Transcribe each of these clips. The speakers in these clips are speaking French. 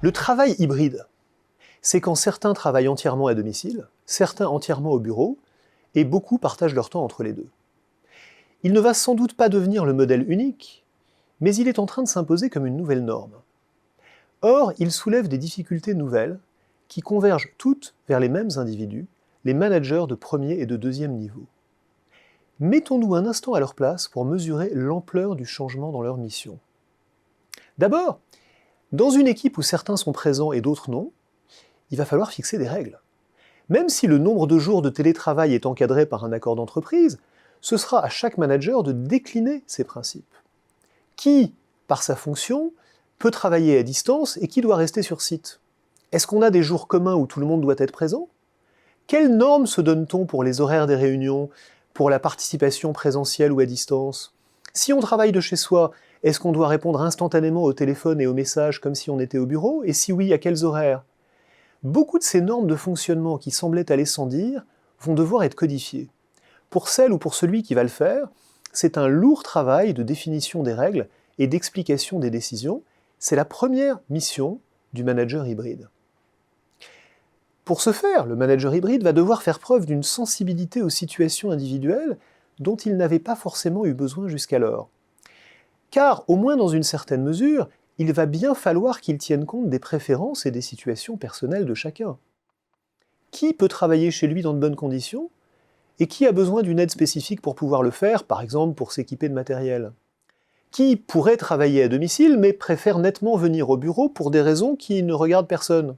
Le travail hybride, c'est quand certains travaillent entièrement à domicile, certains entièrement au bureau, et beaucoup partagent leur temps entre les deux. Il ne va sans doute pas devenir le modèle unique, mais il est en train de s'imposer comme une nouvelle norme. Or, il soulève des difficultés nouvelles qui convergent toutes vers les mêmes individus, les managers de premier et de deuxième niveau. Mettons-nous un instant à leur place pour mesurer l'ampleur du changement dans leur mission. D'abord, dans une équipe où certains sont présents et d'autres non, il va falloir fixer des règles. Même si le nombre de jours de télétravail est encadré par un accord d'entreprise, ce sera à chaque manager de décliner ces principes. Qui, par sa fonction, peut travailler à distance et qui doit rester sur site? Est-ce qu'on a des jours communs où tout le monde doit être présent? Quelles normes se donne-t-on pour les horaires des réunions, pour la participation présentielle ou à distance? Si on travaille de chez soi, est-ce qu'on doit répondre instantanément au téléphone et aux messages comme si on était au bureau? Et si oui, à quels horaires? Beaucoup de ces normes de fonctionnement qui semblaient aller sans dire vont devoir être codifiées. Pour celle ou pour celui qui va le faire, c'est un lourd travail de définition des règles et d'explication des décisions. C'est la première mission du manager hybride. Pour ce faire, le manager hybride va devoir faire preuve d'une sensibilité aux situations individuelles dont il n'avait pas forcément eu besoin jusqu'alors. Car, au moins dans une certaine mesure, il va bien falloir qu'il tienne compte des préférences et des situations personnelles de chacun. Qui peut travailler chez lui dans de bonnes conditions? Et qui a besoin d'une aide spécifique pour pouvoir le faire, par exemple pour s'équiper de matériel? Qui pourrait travailler à domicile mais préfère nettement venir au bureau pour des raisons qui ne regardent personne?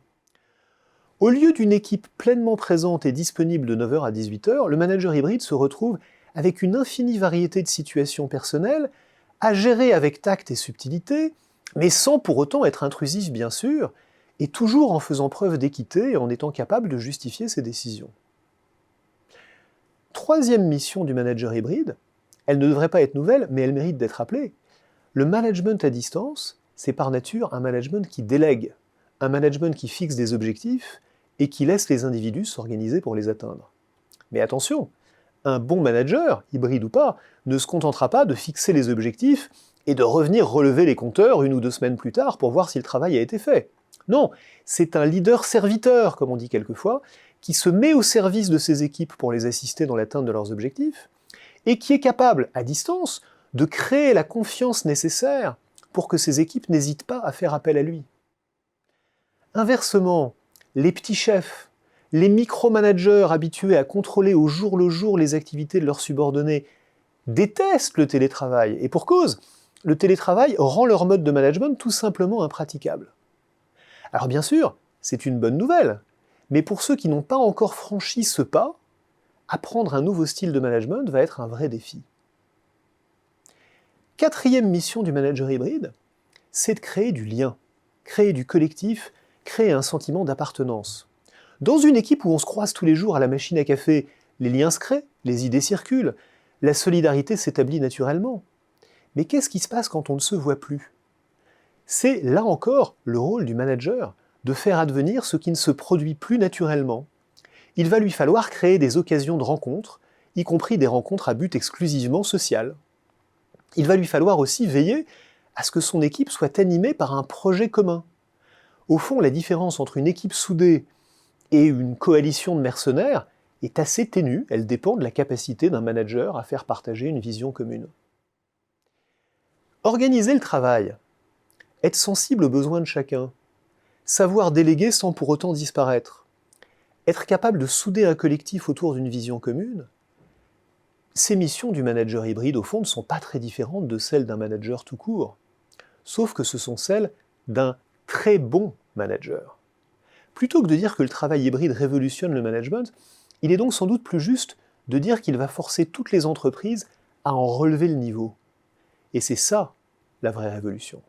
Au lieu d'une équipe pleinement présente et disponible de 9h à 18h, le manager hybride se retrouve avec une infinie variété de situations personnelles à gérer avec tact et subtilité, mais sans pour autant être intrusif bien sûr, et toujours en faisant preuve d'équité et en étant capable de justifier ses décisions. Troisième mission du manager hybride, elle ne devrait pas être nouvelle, mais elle mérite d'être rappelée. Le management à distance, c'est par nature un management qui délègue, un management qui fixe des objectifs et qui laisse les individus s'organiser pour les atteindre. Mais attention, un bon manager, hybride ou pas, ne se contentera pas de fixer les objectifs et de revenir relever les compteurs 1 ou 2 semaines plus tard pour voir si le travail a été fait. Non, c'est un leader serviteur, comme on dit quelquefois, qui se met au service de ses équipes pour les assister dans l'atteinte de leurs objectifs, et qui est capable, à distance, de créer la confiance nécessaire pour que ses équipes n'hésitent pas à faire appel à lui. Inversement, les petits chefs, les micromanagers habitués à contrôler au jour le jour les activités de leurs subordonnés, détestent le télétravail, et pour cause, le télétravail rend leur mode de management tout simplement impraticable. Alors bien sûr, c'est une bonne nouvelle, mais pour ceux qui n'ont pas encore franchi ce pas, apprendre un nouveau style de management va être un vrai défi. Quatrième mission du manager hybride, c'est de créer du lien, créer du collectif, créer un sentiment d'appartenance. Dans une équipe où on se croise tous les jours à la machine à café, les liens se créent, les idées circulent, la solidarité s'établit naturellement. Mais qu'est-ce qui se passe quand on ne se voit plus? C'est, là encore, le rôle du manager de faire advenir ce qui ne se produit plus naturellement. Il va lui falloir créer des occasions de rencontres, y compris des rencontres à but exclusivement social. Il va lui falloir aussi veiller à ce que son équipe soit animée par un projet commun. Au fond, la différence entre une équipe soudée et une coalition de mercenaires est assez ténue, elle dépend de la capacité d'un manager à faire partager une vision commune. Organiser le travail, être sensible aux besoins de chacun, savoir déléguer sans pour autant disparaître, être capable de souder un collectif autour d'une vision commune, ces missions du manager hybride, au fond, ne sont pas très différentes de celles d'un manager tout court, sauf que ce sont celles d'un très bon manager. Plutôt que de dire que le travail hybride révolutionne le management, il est donc sans doute plus juste de dire qu'il va forcer toutes les entreprises à en relever le niveau. Et c'est ça, la vraie révolution.